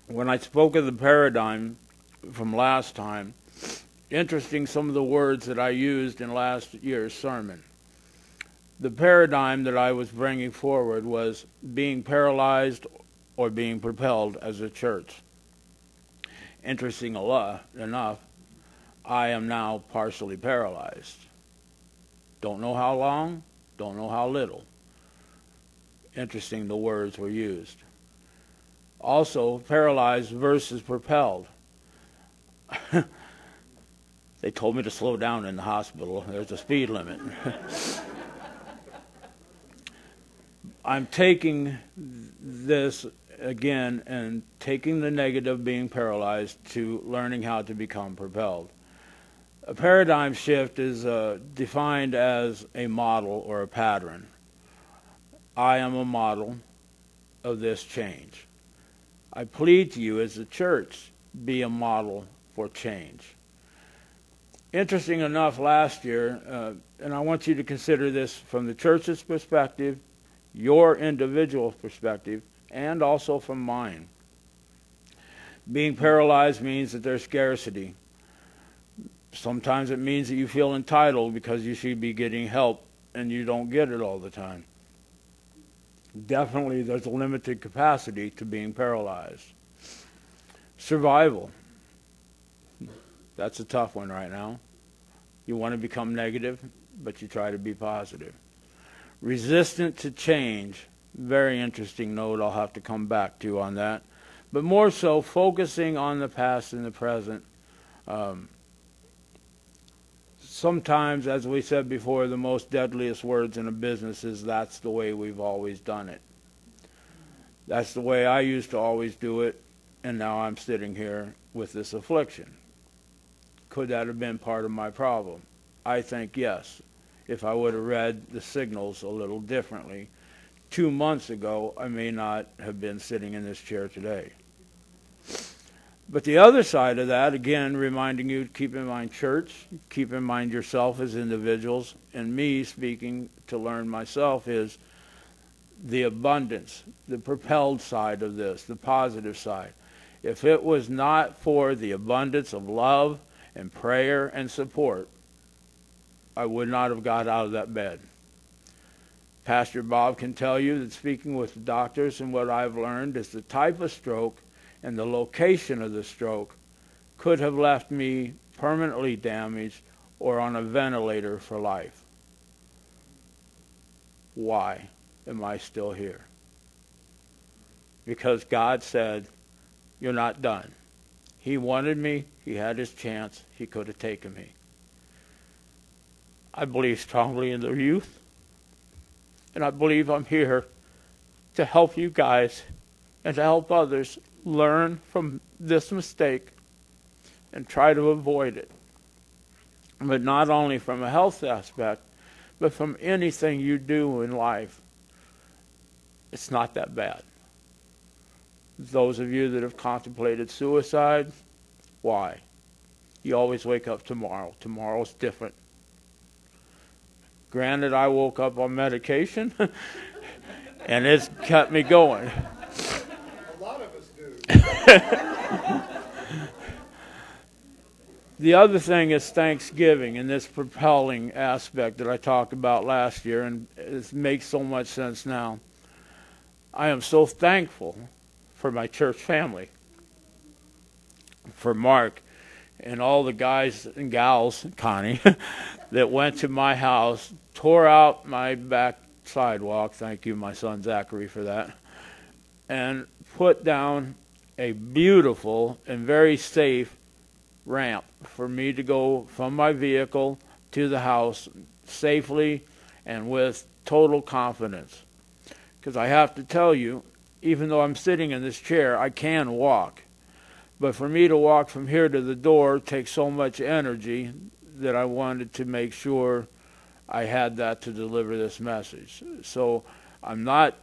When I spoke of the paradigm from last time, interesting some of the words that I used in last year's sermon. The paradigm that I was bringing forward was being paralyzed or being propelled as a church. Interesting enough, I am now partially paralyzed. Don't know how long, don't know how little. Interesting the words were used. Also, paralyzed versus propelled. They told me to slow down in the hospital. There's a speed limit. I'm taking this again and taking the negative, being paralyzed, to learning how to become propelled. A paradigm shift is defined as a model or a pattern. I am a model of this change. I plead to you as a church, be a model for change. Interesting enough, last year, and I want you to consider this from the church's perspective, your individual perspective, and also from mine. Being paralyzed means that there's scarcity. Sometimes it means that you feel entitled because you should be getting help and you don't get it all the time. Definitely there's a limited capacity to being paralyzed. Survival. That's a tough one right now. You want to become negative, but you try to be positive. Resistant to change. Very interesting note. I'll have to come back to on that. But more so, focusing on the past and the present. Sometimes, as we said before, the most deadliest words in a business is, that's the way we've always done it. That's the way I used to always do it, and now I'm sitting here with this affliction. Could that have been part of my problem? I think yes. If I would have read the signals a little differently 2 months ago, I may not have been sitting in this chair today. But the other side of that, again, reminding you to keep in mind church, keep in mind yourself as individuals, and me speaking to learn myself, is the abundance, the propelled side of this, the positive side. If it was not for the abundance of love and prayer and support, I would not have got out of that bed. Pastor Bob can tell you that speaking with the doctors, and what I've learned is the type of stroke and the location of the stroke could have left me permanently damaged or on a ventilator for life. Why am I still here? Because God said, you're not done. He wanted me. He had his chance. He could have taken me. I believe strongly in the youth, and I believe I'm here to help you guys and to help others learn from this mistake and try to avoid it. But not only from a health aspect, but from anything you do in life. It's not that bad. Those of you that have contemplated suicide, why? You always wake up tomorrow. Tomorrow's different. Granted, I woke up on medication, and it's kept me going. A lot of us do. The other thing is Thanksgiving and this propelling aspect that I talked about last year, and it makes so much sense now. I am so thankful for my church family, for Mark and all the guys and gals, Connie, that went to my house, tore out my back sidewalk, thank you, my son Zachary, for that, and put down a beautiful and very safe ramp for me to go from my vehicle to the house safely and with total confidence. Because I have to tell you, even though I'm sitting in this chair, I can walk. But for me to walk from here to the door takes so much energy that I wanted to make sure I had that to deliver this message. So I'm not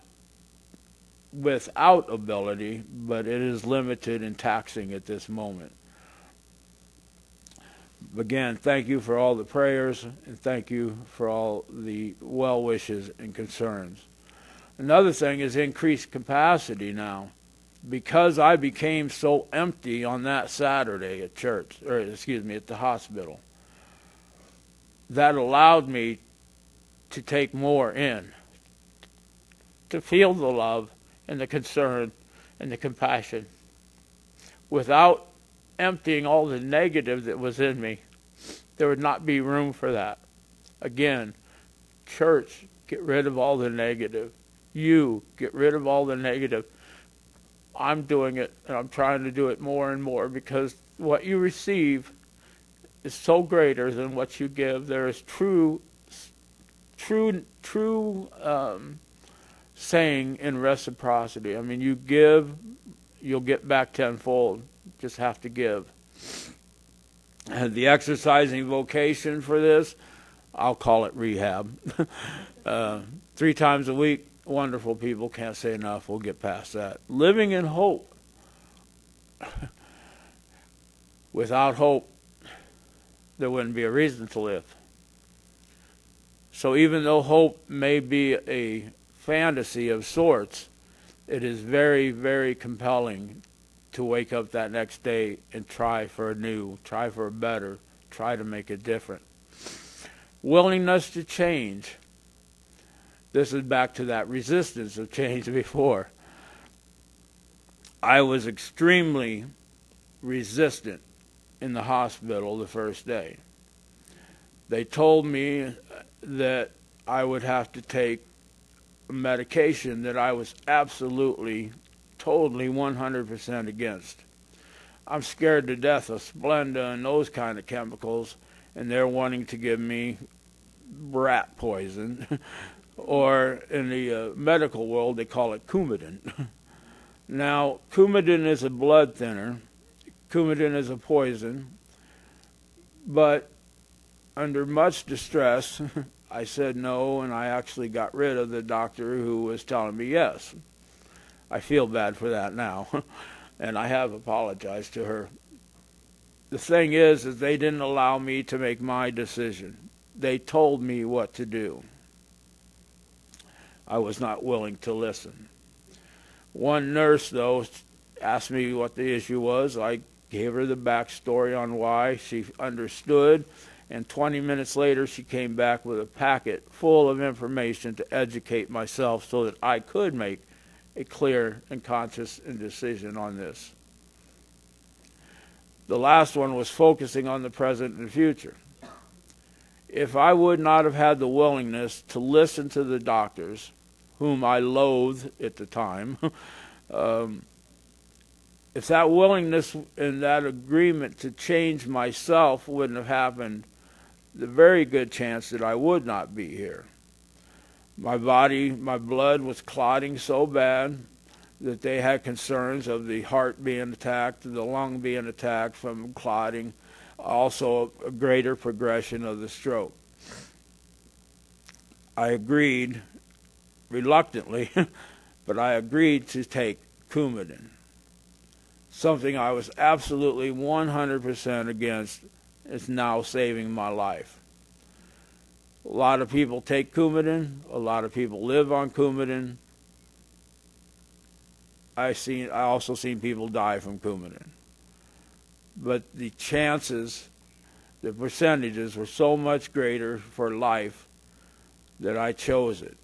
without ability, but it is limited and taxing at this moment. Again, thank you for all the prayers, and thank you for all the well wishes and concerns. Another thing is increased capacity now. because I became so empty on that Saturday at church, or excuse me, at the hospital, that allowed me to take more in, to feel the love and the concern and the compassion without emptying all the negative that was in me. There would not be room for that. Again, church, get rid of all the negative. You, get rid of all the negative. I'm doing it, and I'm trying to do it more and more, because what you receive is so greater than what you give. There is true saying in reciprocity. I mean, you give, you'll get back tenfold. Just have to give. And the exercising vocation for this, I'll call it rehab. 3 times a week, wonderful people, can't say enough. We'll get past that. Living in hope. Without hope, there wouldn't be a reason to live. So even though hope may be a fantasy of sorts, it is very, very compelling to wake up that next day and try for a new, try for a better, try to make it different. Willingness to change. This is back to that resistance of change before. I was extremely resistant in the hospital the first day. They told me that I would have to take a medication that I was absolutely, totally 100% against. I'm scared to death of Splenda and those kind of chemicals, and they're wanting to give me rat poison, or in the medical world they call it Coumadin. Now, Coumadin is a blood thinner. Coumadin is a poison, but under much distress, I said no, and I actually got rid of the doctor who was telling me yes. I feel bad for that now, and I have apologized to her. The thing is they didn't allow me to make my decision. They told me what to do. I was not willing to listen. One nurse, though, asked me what the issue was. I gave her the backstory on why. She understood, and 20 minutes later she came back with a packet full of information to educate myself so that I could make a clear and conscious decision on this. The last one was focusing on the present and future. If I would not have had the willingness to listen to the doctors, whom I loathed at the time, if that willingness and that agreement to change myself wouldn't have happened, the very good chance that I would not be here. My body, my blood was clotting so bad that they had concerns of the heart being attacked, the lung being attacked from clotting, also a greater progression of the stroke. I agreed, reluctantly, but I agreed to take Coumadin, something I was absolutely 100% against. Is now saving my life. A lot of people take Coumadin. A lot of people live on Coumadin. I also seen people die from Coumadin. But the chances, the percentages were so much greater for life that I chose it.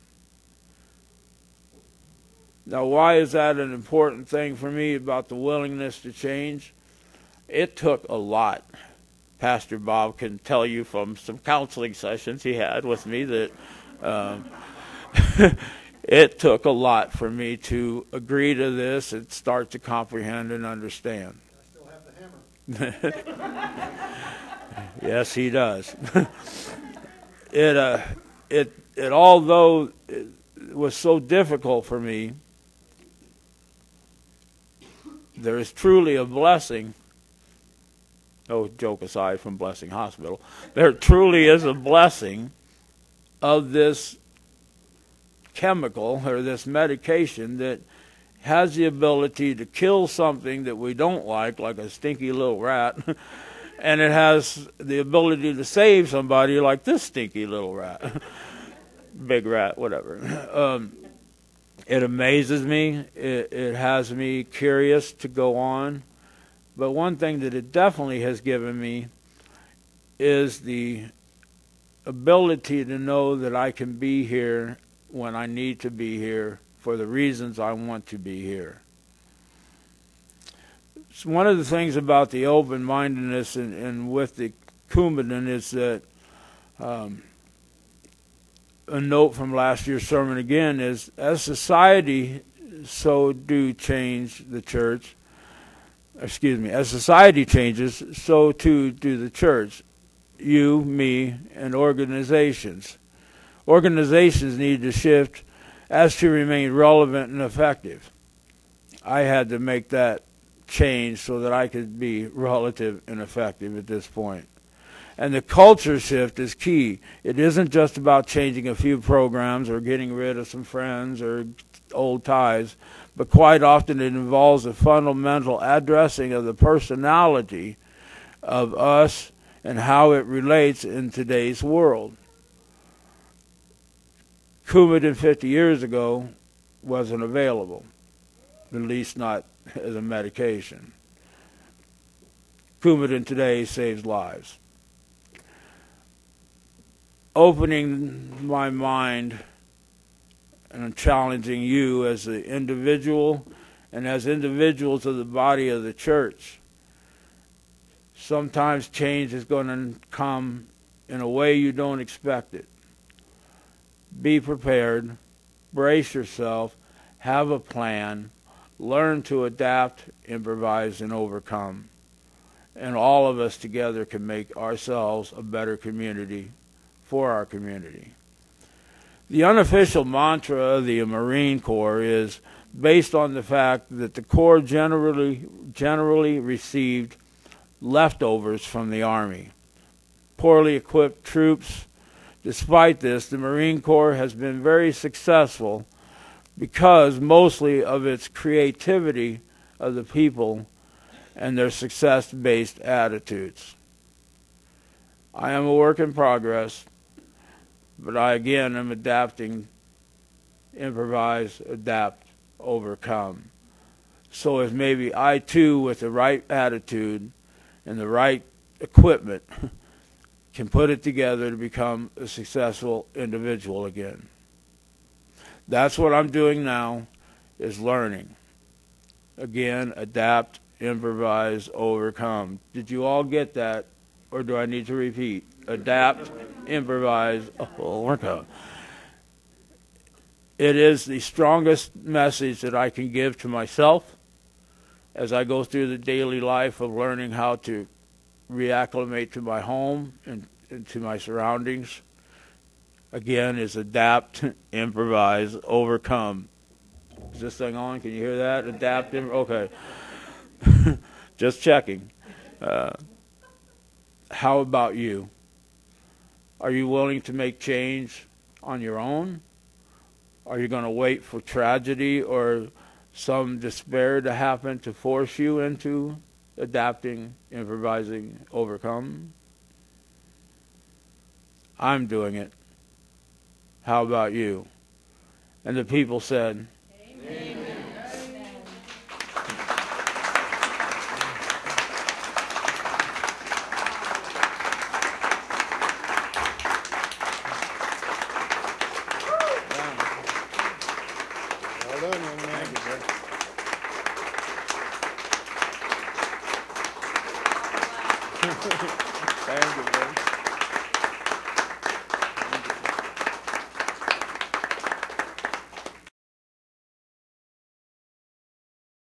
Now, why is that an important thing for me about the willingness to change? It took a lot. Pastor Bob can tell you from some counseling sessions he had with me that it took a lot for me to agree to this and start to comprehend and understand. I still have the hammer. Yes, he does. It although it was so difficult for me, there is truly a blessing. No joke aside from Blessing Hospital, there truly is a blessing of this chemical or this medication that has the ability to kill something that we don't like a stinky little rat, and it has the ability to save somebody like this stinky little rat, big rat, whatever. It amazes me. It has me curious to go on. But one thing that it definitely has given me is the ability to know that I can be here when I need to be here for the reasons I want to be here. So one of the things about the open-mindedness and with the Coumadin is that a note from last year's sermon again is, as society so do change the church, as society changes, so too do the church. You, me, and organizations. Organizations need to shift as to remain relevant and effective. I had to make that change so that I could be relative and effective at this point. And the culture shift is key. It isn't just about changing a few programs or getting rid of some friends or old ties, but quite often it involves a fundamental addressing of the personality of us and how it relates in today's world. Coumadin 50 years ago wasn't available, at least not as a medication. Coumadin today saves lives. Opening my mind and challenging you as an individual and as individuals of the body of the church. Sometimes change is going to come in a way you don't expect it. Be prepared, brace yourself, have a plan, learn to adapt, improvise, and overcome. And all of us together can make ourselves a better community for our community. The unofficial mantra of the Marine Corps is based on the fact that the Corps generally received leftovers from the Army, poorly equipped troops. Despite this, the Marine Corps has been very successful because mostly of its creativity of the people and their success-based attitudes. I am a work in progress, but I again am adapting, improvise, adapt, overcome. So if maybe I too, with the right attitude and the right equipment, can put it together to become a successful individual again. That's what I'm doing now, is learning. Again, adapt, improvise, overcome. Did you all get that, or do I need to repeat? Adapt, improvise, overcome. It is the strongest message that I can give to myself as I go through the daily life of learning how to reacclimate to my home and to my surroundings. Again, is adapt, improvise, overcome. Is this thing on? Can you hear that? Adapt, okay. Just checking. How about you? Are you willing to make change on your own? Are you going to wait for tragedy or some despair to happen to force you into adapting, improvising, overcome? I'm doing it. How about you? And the people said, Amen. Well done, young man. Thank you, sir.